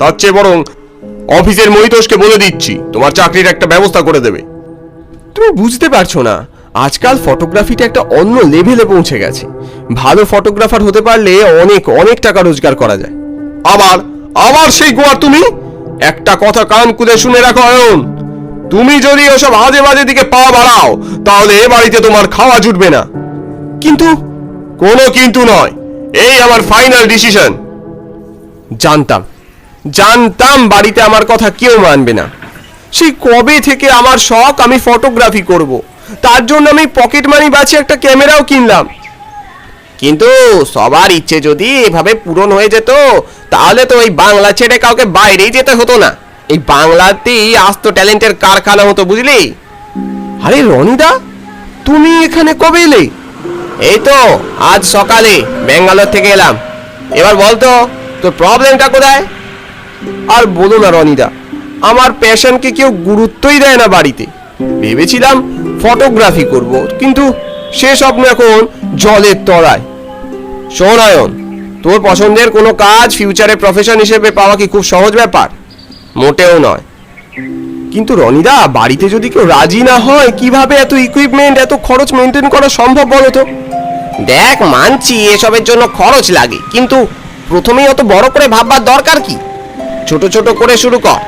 তার চেয়ে বরং অফিসের মহিতোষকে বলে দিচ্ছি তোমার চাকরির একটা ব্যবস্থা করে দেবে। তুমি বুঝতে পারছো না, আজকাল ফটোগ্রাফিটা একটা অন্য লেভেলে পৌঁছে গেছে। ভালো ফটোগ্রাফার হতে পারলে অনেক অনেক টাকা রোজগার করা যায়। আবার আবার সেই গোয়ার তুমি একটা কথা কান খুলে শুনে রাখো অয়ন, তুমি যদি ওসব আজে বাজে দিকে পা বাড়াও তাহলে এ বাড়িতে তোমার খাওয়া জুটবে না। কিন্তু কোনো কিন্তু নয়, এই আমার ফাইনাল ডিসিশন। জানতাম জানতাম বাড়িতে আমার কথা কেউ মানবে না। সেই কবে থেকে আমার শখ আমি ফটোগ্রাফি করব, তার জন্য আমি পকেট মানি বাঁচিয়ে একটা ক্যামেরাও কিনলাম। কিন্তু সবার ইচ্ছে যদি এভাবে পূরণ হয়ে যেত তাহলে তো ওই বাংলা ছেড়ে কাউকে বাইরেই যেতে হতো না। এই বাংলাতেই আস্ত ট্যালেন্টের কারখানা হতো, বুঝলি? আরে রনিদা, তুমি এখানে কবে এলে? এই তো আজ সকালে ব্যাঙ্গালোর থেকে এলাম। এবার বলতো তোর প্রবলেমটা কোথায়? আর বলো না রনিদা, আমার প্যাশনকে কেউ গুরুত্বই দেয় না বাড়িতে। ভেবেছিলাম ফটোগ্রাফি করব, কিন্তু সে স্বপ্ন এখন জলের তলায়। শোন অয়ন, তোর পছন্দের কোনো কাজ ফিউচারে প্রফেশন হিসেবে পাওয়া কি খুব সহজ ব্যাপার? মোটেও নয়। কিন্তু রনিদা, বাড়িতে যদি কেউ রাজি না হয় কিভাবে এত ইকুইপমেন্ট এত খরচ মেনটেন করা সম্ভব বলো তো? দেখ, মানছি এসবের জন্য খরচ লাগে, কিন্তু প্রথমেই অত বড় করে ভাববার দরকার কি? ছোট ছোট করে শুরু কর।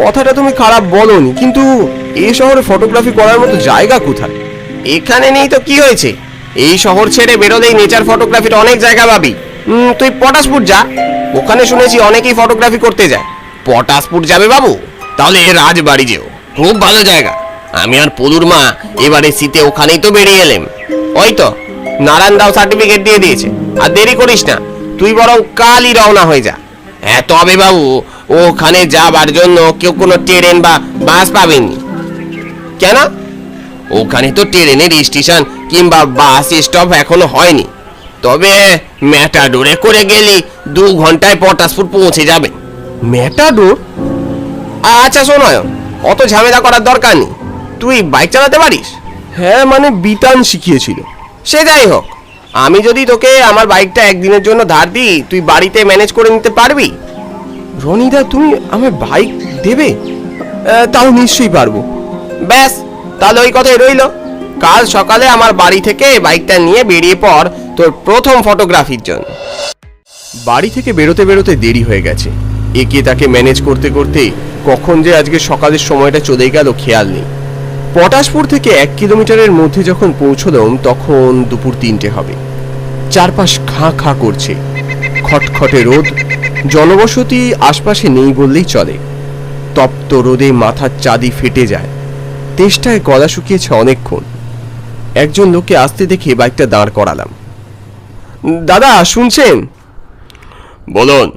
কথাটা তুমি খারাপ বলনি, কিন্তু এই শহরে ফটোগ্রাফি করার মতো জায়গা কোথায়? এখানে নেই তো কি হয়েছে? এই শহর ছেড়ে বেরোলেই নেচার ফটোগ্রাফির অনেক জায়গা পাবি। তুই পটাশপুর যা, ওখানে শুনেছি অনেকেই ফটোগ্রাফি করতে যায়। পটাশপুর যাবে বাবু? তাহলে রাজবাড়ি যেও, খুব ভালো জায়গা। আমি আর পলুর মা এবারে শীতে ওখানেই তো বেরিয়ে এলাম। ওই তো নারায়ণ দাও সার্টিফিকেট দিয়ে দিয়েছে। আর দেরি করিস না, তুই বরং কালই রওনা হয়ে যা। হ্যাঁ তবে বাবু, ওখানে যাবার জন্য কেউ কোনো ট্রেন বা বাস পাবেনি। কেন? ওখানে তো ট্রেনের স্টেশন কিংবা বাস স্টপ এখনো হয়নি। তবে ম্যাটাডোরে করে গেলে 2 ঘন্টায় পটাশপুর পৌঁছে যাবে। ম্যাটাডোর? আচ্ছা শোন অয়ন, অত ঝামেলা করার দরকার নেই। তুই বাইক চালাতে পারিস? হ্যাঁ, মানে বিতান শিখিয়েছিল। সে যাই হোক, আমি যদি তোকে আমার বাইকটা একদিনের জন্য ধার দিই, তুই বাড়িতে ম্যানেজ করে নিতে পারবি? রনিদা, তুমি আমার বাইক দেবে? তাও নিশ্চয়ই পারবো। ব্যাস, তাহলে ওই কথাই রইল। কাল সকালে আমার বাড়ি থেকে বাইকটা নিয়ে বেরিয়ে পড় তোর প্রথম ফটোগ্রাফির জন্য। বাড়ি থেকে বেরোতে বেরোতে দেরি হয়ে গেছে। একে তাকে ম্যানেজ করতে করতে কখন যে আজকে সকালের সময়টা চলে গেল খেয়াল নেই। পটাশপুর থেকে 1 কিলোমিটারের মধ্যে যখন পৌঁছলাম তখন দুপুর 3টে হবে। চারপাশ খাঁ খাঁ করছে, খটখটে রোদ, জনবসতি আশপাশে নেই বললেই চলে। তপ্ত রোদে মাথার চাঁদি ফেটে যায়, তেষ্টায় গলা শুকিয়েছে অনেকক্ষণ। একজন লোককে আসতে দেখে বাইকটা দাঁড় করালাম। দাদা শুনছেন? বলুন।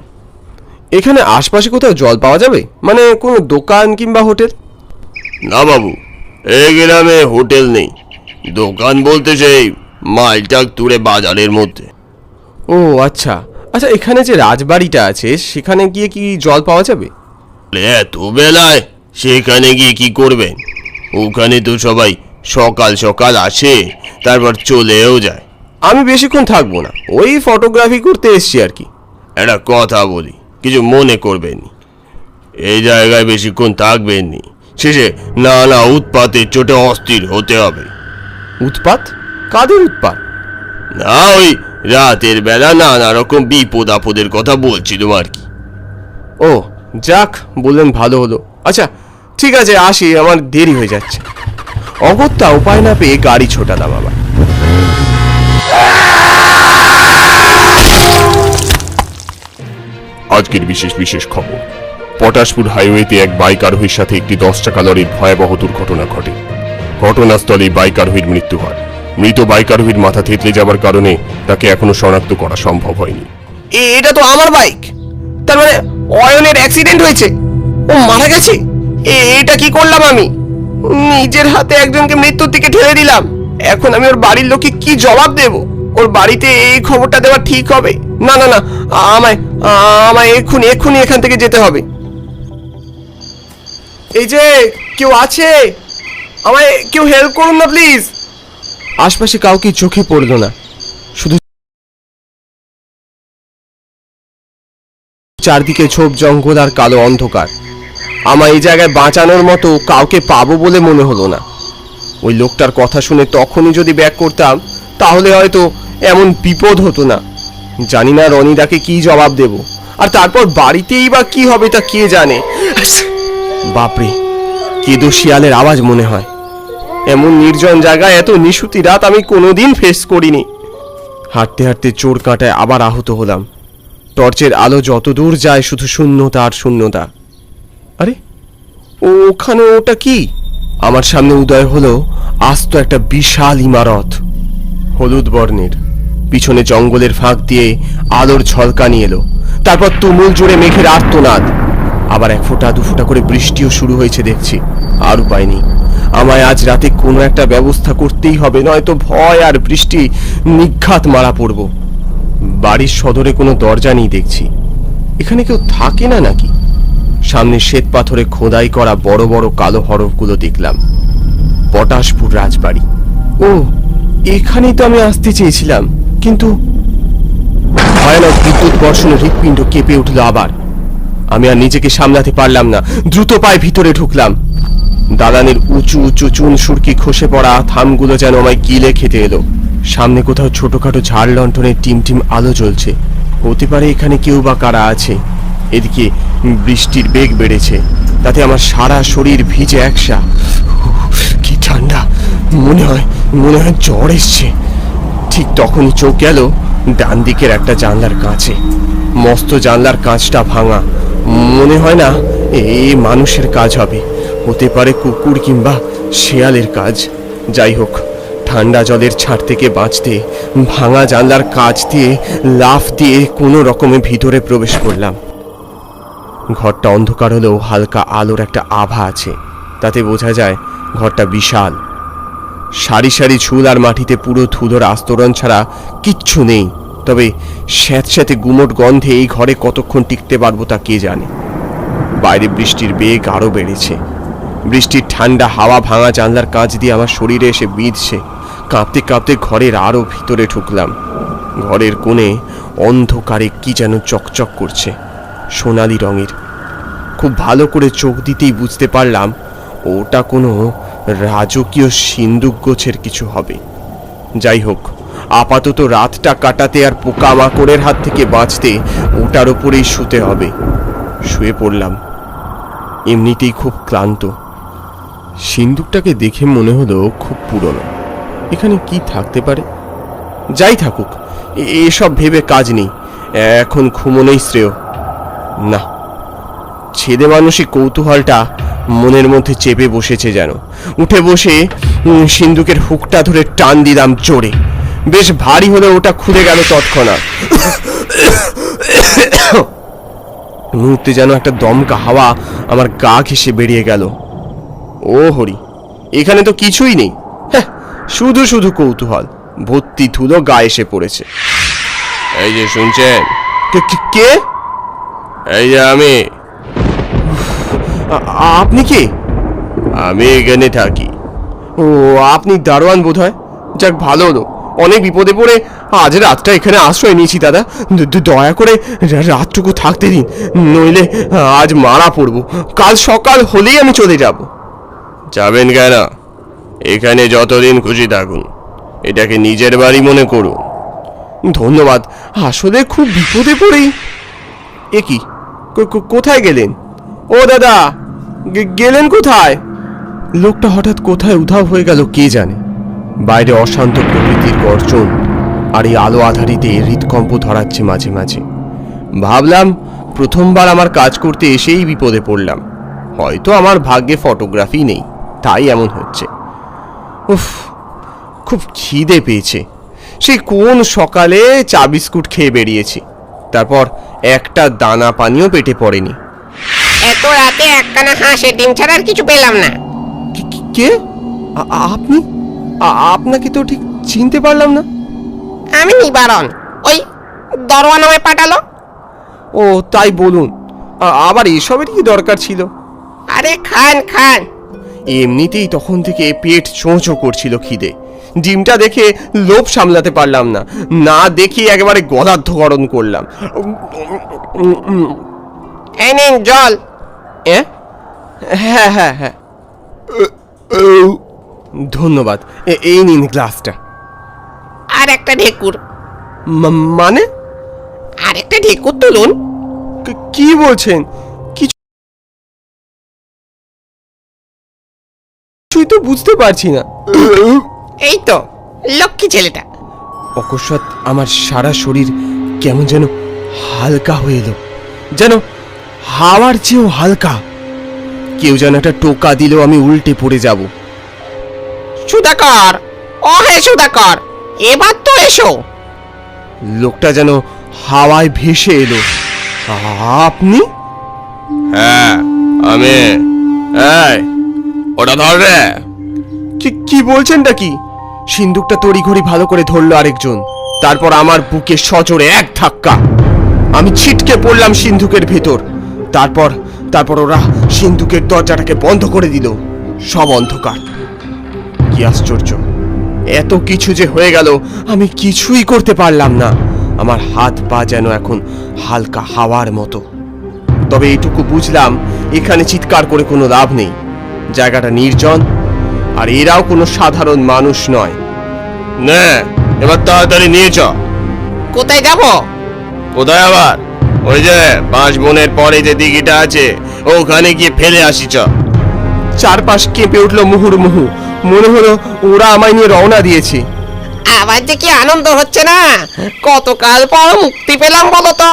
এখানে আশপাশে কোথাও জল পাওয়া যাবে, মানে কোনো দোকান কিংবা হোটেল? না বাবু, এই গ্রামে হোটেল নেই। দোকান বলতে সেই মাইলটাক দূরে বাজারের মধ্যে। ও আচ্ছা আচ্ছা, এখানে যে রাজবাড়িটা আছে সেখানে গিয়ে কি জল পাওয়া যাবে? এত বেলায় সেখানে গিয়ে কি করবেন? ওখানে তো সবাই সকাল সকাল আসে, তারপর চলেও যায়। আমি বেশিক্ষণ থাকবো না, ওই ফটোগ্রাফি করতে এসছি আর কি। একটা কথা বলি, কিছু মনে করবেন। এই জায়গায় বেশিক্ষণ থাকবেন নি, শেষে নানা উৎপাতের চোটে অস্থির হতে হবে। উৎপাত? কাদের উৎপাত? না, ওই রাতের বেলা নানা রকম বিপদ আপদের কথা বলছিলাম আর কি। ও যাক, বললেন ভালো হলো। আচ্ছা ঠিক আছে, আসি, আমার দেরি হয়ে যাচ্ছে। অগত্যা উপায় না পেয়ে গাড়ি ছোটালাম আবার। আজকের বিশেষ বিশেষ খবর। পটাশপুর হাইওয়েতে এক বাইক আরোহীর সাথে একটি 10 চাকা লরির ভয়াবহ দুর্ঘটনা ঘটে। ঘটনাস্থলে বাইক আরোহীর মৃত্যু হয়। মৃত বাইক আরোহীর মাথা থেতলে যাবার কারণে তাকে এখনো শনাক্ত করা সম্ভব হয়নি। এটা তো আমার বাইক, তার মানে অয়নের অ্যাক্সিডেন্ট হয়েছে, ও মারা গেছে। এটা কি করলাম আমি? নিজের হাতে একজনকে মৃত্যুর দিকে ঠেলে দিলাম। এখন আমি ওর বাড়ির লোককে কি জবাব দেব? ওর বাড়িতে এই খবরটা দেওয়া ঠিক হবে? না না না, আমায় আমায় এক্ষুনি এখান থেকে যেতে হবে। এই যে কেউ আছে, আমায় কেউ হেল্প করুন না প্লিজ। আশপাশে কাউকে চোখে পড়লো না, শুধু চারদিকে ঝোপ জঙ্গল আর কালো অন্ধকার। আমার এই জায়গায় বাঁচানোর মতো কাউকে পাবো বলে মনে হলো না। ওই লোকটার কথা শুনে তখনই যদি ব্যাক করতাম তাহলে হয়তো এমন বিপদ হতো না। জানি না রনিদাকে কি জবাব দেব, আর তারপর বাড়িতেই বা কি হবে তা কে জানে। বাপরে, কেদো শিয়ালের আওয়াজ মনে হয়। এমন নির্জন জায়গায় এত নিশুতি রাত আমি কোনোদিন ফেস করিনি। হাঁটতে হাঁটতে চোর কাঁটায় আবার আহত হলাম। টর্চের আলো যত দূর যায় শুধু শূন্যতা আর শূন্যতা। আরে ওখানে ওটা কি? আমার সামনে উদয় হলো আস্ত একটা বিশাল ইমারত, হলুদ বর্ণের। পিছনে জঙ্গলের ফাঁক দিয়ে আলোর ঝলকানি এলো, তারপর তুমুল জোরে মেঘের আর্তনাদ। আবার এক ফোঁটা দু ফোঁটা করে বৃষ্টিও শুরু হয়েছে দেখছি। আর উপায় নেই, আমায় আজ রাতে কোনো একটা ব্যবস্থা করতেই হবে, নয়তো ভয় আর বৃষ্টি নিঘাত মারা পড়ব। বাড়ির সদরে কোনো দরজা নেই দেখছি। এখানে কেউ থাকে না নাকি? সামনে শ্বেত পাথরে খোদাই করা বড় বড় কালো হরফগুলো দেখলাম, পটাশপুর রাজবাড়ি। ও, এখানেই তো আমি আসতে চেয়েছিলাম। কিন্তু ভয়ানক বিদ্যুৎ বর্ষণে হৃৎপিণ্ড কেঁপে উঠল আবার। আমি আর নিজেকে সামলাতে পারলাম না, দ্রুত পায়ে ভিতরে ঢুকলাম। দালানের উঁচু উঁচু চুন সুরকি খসে পড়া থামগুলো যেন আমায় গিলে খেতে এলো। সামনে কোথাও ছোটখাটো ঝাড় লণ্ঠনের টিম টিম আলো জ্বলছে। হতে পারে এখানে কেউ বা কারা আছে। এদিকে বৃষ্টির বেগ বেড়েছে, তাতে আমার সারা শরীর ভিজে একসা। কি ঠান্ডা, মনে হয় জ্বর এসছে। ঠিক তখনই চোখ গেল ডান দিকের একটা জানলার কাছে। মস্ত জানলার কাঁচটা ভাঙা। মনে হয় না এ মানুষের কাজ হবে, হতে পারে কুকুর কিংবা শেয়ালের কাজ। যাই হোক, ঠান্ডা জলের ছাড় থেকে বাঁচতে ভাঙা জানলার কাঁচ দিয়ে লাফ দিয়ে কোনো রকমে ভিতরে প্রবেশ করলাম। ঘরটা অন্ধকার হলেও হালকা আলোর একটা আভা আছে, তাতে বোঝা যায় ঘরটা বিশাল। সারি সারি ঝুল আর মাটিতে পুরো ধুলোর আস্তরণ ছাড়া কিচ্ছু নেই। তবে স্যাঁতস্যাঁতে গুমোট গন্ধে এই ঘরে কতক্ষণ টিকতে পারবো তা কে জানে। বাইরে বৃষ্টির বেগ আরো বেড়েছে। বৃষ্টির ঠান্ডা হাওয়া ভাঙা জানলার কাঁচ দিয়ে আমার শরীরে এসে বিঁধছে। কাঁপতে কাঁপতে ঘরের আরো ভিতরে ঢুকলাম। ঘরের কোণে অন্ধকারে কি যেন চকচক করছে, সোনালি রঙের। খুব ভালো করে চোখ দিতেই বুঝতে পারলাম ওটা কোনো রাজকীয় সিন্দুক গোছের কিছু হবে। যাই হোক, আপাতত রাতটা কাটাতে আর পোকামাকড়ের হাত থেকে বাঁচতে ওটার ওপরেই শুতে হবে। শুয়ে পড়লাম। এমনিতেই খুব ক্লান্ত। সিন্দুকটাকে দেখে মনে হলো খুব পুরনো। এখানে কি থাকতে পারে? যাই থাকুক, এসব ভেবে কাজ নেই। এখন ঘুমোনোই শ্রেয়। না, ছেলে মানুষই কৌতূহলটা মনের মধ্যে চেপে বসেছে যেন। উঠে বসে সিন্দুকের হুকটা ধরে টান দিলাম জোরে। বেশ ভারী হলে ওটা খুলে গেল তৎক্ষণাৎ। মুহূর্তে যেন একটা দমকা হাওয়া আমার গা ঘেঁষে বেরিয়ে গেল। ও হরি, এখানে তো কিছুই নেই। হ্যাঁ, শুধু শুধু কৌতূহল। ভর্তি ধুলো গায়ে এসে পড়েছে। এই যে শুনছেন? কে? এই যে আমি। আপনি কে? আমি এখানে থাকি। ও, আপনি দারোয়ান বোধ হয়। যাক, ভালো হলো। অনেক বিপদে পড়ে আজ রাতটা এখানে আশ্রয় নিয়েছি দাদা। দয়া করে রাতটুকু থাকতে দিন, নইলে আজ মারা পড়ব। কাল সকাল হলেই আমি চলে যাব। যাবেন কেন? এখানে যতদিন খুশি থাকুন। এটাকে নিজের বাড়ি মনে করুন। ধন্যবাদ, আসলে খুব বিপদে পড়েই। এ কি, কোথায় গেলেন? ও দাদা, গেলেন কোথায়? লোকটা হঠাৎ কোথায় উধাও হয়ে গেল কে জানে। বাইরে অশান্ত প্রকৃতির গর্জন আর এই আলো আধারিতে হৃদকম্প ধরাচ্ছে মাঝে মাঝে। ভাবলাম প্রথমবার আমার কাজ করতে এসেই বিপদে পড়লাম। হয়তো আমার ভাগ্যে ফটোগ্রাফি নেই, তাই এমন হচ্ছে। উফ, খুব খিদে পেয়েছে। সেই কোন সকালে চা বিস্কুট খেয়ে বেরিয়েছি, তারপর একটা দানা পানিও পেটে পড়েনি। এত রাতে একখানা হাঁসের ডিম ছাড়া আর কিছু পেলাম না। কে আপনি? আপনাকে তো ঠিক চিনতে পারলাম না। আমি নিবারণ, ওই দরওয়ান আমায় পাঠালো। ও, তাই বলুন। আবার এসবের কি দরকার ছিল? আরে খান খান। এমনিতেই তখন থেকে পেট চোঁচো করছিল খিদে। ডিমটা দেখে লোভ সামলাতে পারলাম না, না দেখে একেবারে গলার্ধকরণ করলাম। এই নিন জল। এ? হ্যাঁ হ্যাঁ হ্যাঁ, ধন্যবাদ। এই নিন গ্লাসটা। আর একটা ঢেকুর। মানে আর একটা ঢেকুর তুলুন। কি বলছেন? কিছুই তো বুঝতে পারছি না। এই তো লক্ষ্মী ছেলেটা। অকস্মাৎ আমার সারা শরীর কেমন যেন হালকা হয়ে এলো, যেন হাওয়ার চেয়েও হালকা। কেউ যেন একটা টোকা দিলেও আমি উল্টে পড়ে যাব। সুধাকর, ও হে সুধাকর, এবার তো এসো। লোকটা যেন হাওয়ায় ভেসে এলো। আপনি? হ্যাঁ আমি। এই ওটা ধর রে। কি বলছেনটা কি? সিন্দুকটা তড়িঘড়ি ভালো করে ধরলো আরেকজন। তারপর আমার বুকে সজোরে এক ধাক্কা। আমি ছিটকে পড়লাম সিন্ধুকের ভেতর। তারপর ওরা সিন্ধুকের দরজাটাকে বন্ধ করে দিল। সব অন্ধকার। কি আশ্চর্য, এত কিছু যে হয়ে গেল আমি কিছুই করতে পারলাম না। আমার হাত পা যেন এখন হালকা হাওয়ার মতো। তবে এইটুকু বুঝলাম, এখানে চিৎকার করে কোনো লাভ নেই। জায়গাটা নির্জন, আর এরাও কোনো সাধারণ মানুষ নয়। নে এবার তাড়াতাড়ি নিয়ে চ। কোথায় যাব? কোথায় আবার? ওই যে 5 বনের পরে যে দিঘিটা আছে ওখানে গিয়ে ফেলে আসি চ। চারপাশ কেঁপে উঠলো মুহুর্মুহু। মনে হলো ওরা আমায় নিয়ে রওনা দিয়েছে। আবার যে কি আনন্দ হচ্ছে না, কতকাল পর মুক্তি পেলাম বলো তো।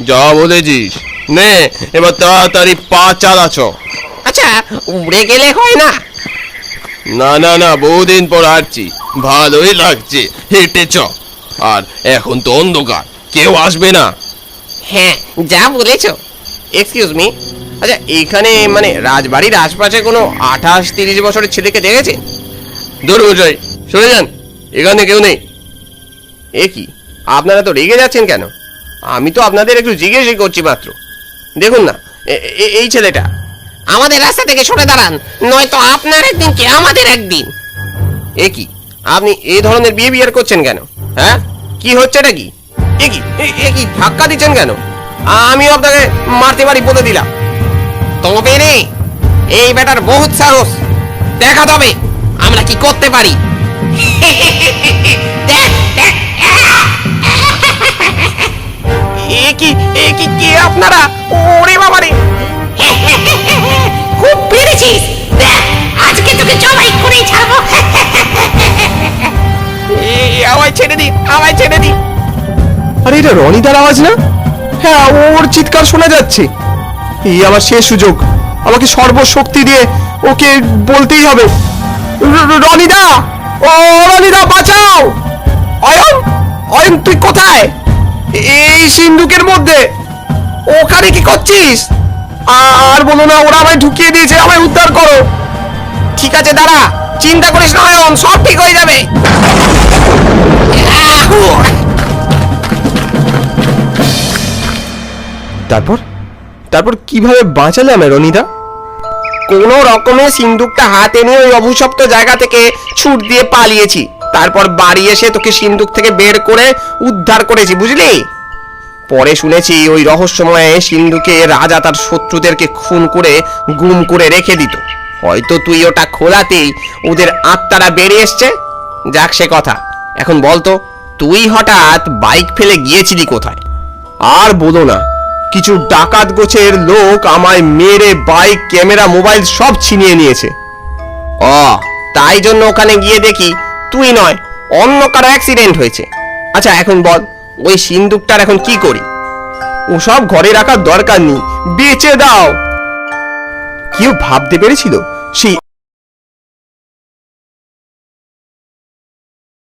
যা বলেছিস, নে এবার তাড়াতাড়ি পা চালা চ। আচ্ছা, উড়ে গেলে হয় না? না না না, বহুদিন পর হাঁটছি, ভালোই লাগছে, হেঁটে চ। আর এখন তো অন্ধকার, কেউ আসবে না। হ্যাঁ, যা বলেছো। এক্সকিউজ মি, আচ্ছা এখানে মানে রাজবাড়ির আশপাশে কোনো 28-30 বছরের ছেলেকে দেখেছেন? দুর্গজয় সরে যান, এখানে কেউ নেই। এ কি, আপনারা তো রেগে যাচ্ছেন কেন? আমি তো আপনাদের একটু জিজ্ঞেসই করছি মাত্র। দেখুন না, এই ছেলেটা। আমাদের রাস্তা থেকে সরে দাঁড়ান, নয়তো আপনার একদিন কি আমাদের একদিন। এ কি, আপনি এই ধরনের বিহেভিয়ার করছেন কেন? হ্যাঁ, কি হচ্ছে এটা কি? এ কি ধাক্কা দিচ্ছেন কেন? আমিও আপনাকে মারতে পারি বলে দিলাম। তবে রে, এই বেটার বহুত সাহস। দেখা তবে আমরা কি করতে পারি। দেখ দেখ। এ কি কে আপনারা? ওরে বাবা রে! খুব পেরেছিস। দেখ, আজকে তোকে জবাই করেই ছাড়বো। আমায় ছেড়ে দিন, আমায় ছেড়ে দিন। আরে এটা রনিদার আওয়াজ না? হ্যাঁ, ওর চিৎকার শোনা যাচ্ছে। এই আমার শেষ সুযোগ, আমাকে সর্বশক্তি দিয়ে ওকে বলতেই হবে, রনিদা, ও রনিদা বাঁচাও! অয়ন, অয়ন তুই কোথায়? এই সিন্ধুকের মধ্যে। ওখানে কি করছিস? আর বলো না, ওরা আমায় ঢুকিয়ে দিয়েছে, আমায় উদ্ধার করো। ঠিক আছে দাঁড়া, চিন্তা করিস না অয়ন, সব ঠিক হয়ে যাবে। তারপর কিভাবে বাঁচালাম রনিদা? কোন রকমে সিন্দুকটা হাতে নিয়ে ওই অভিশপ্ত জায়গা থেকে ছুট দিয়ে পালিয়েছি। তারপর বাড়ি এসে তোকে সিন্দুক থেকে বের করে উদ্ধার করেছি, বুঝলি? পরে শুনেছি ওই রহস্যময় সিন্ধুকে রাজা তার শত্রুদেরকে খুন করে গুম করে রেখে দিত। হয়তো তুই ওটা খোলাতেই ওদের আত্মারা বেরিয়ে এসছে। যাক সে কথা, এখন বলতো তুই হঠাৎ বাইক ফেলে গিয়েছিলি কোথায়? আর বলো না, কিছু ডাকাত গোছের লোক আমায় মেরে বাইক, ক্যামেরা, মোবাইল সব ছিনিয়ে নিয়েছে। ও, তাই জন্য ওখানে গিয়ে দেখি তুই নয়, অন্য কারো অ্যাক্সিডেন্ট হয়েছে। আচ্ছা এখন বল, ওই সিন্দুকটার এখন কি করি? ওসব ঘরে রাখার দরকার নেই, বেচে দাও। কেউ ভাবতে পেরেছিল সেই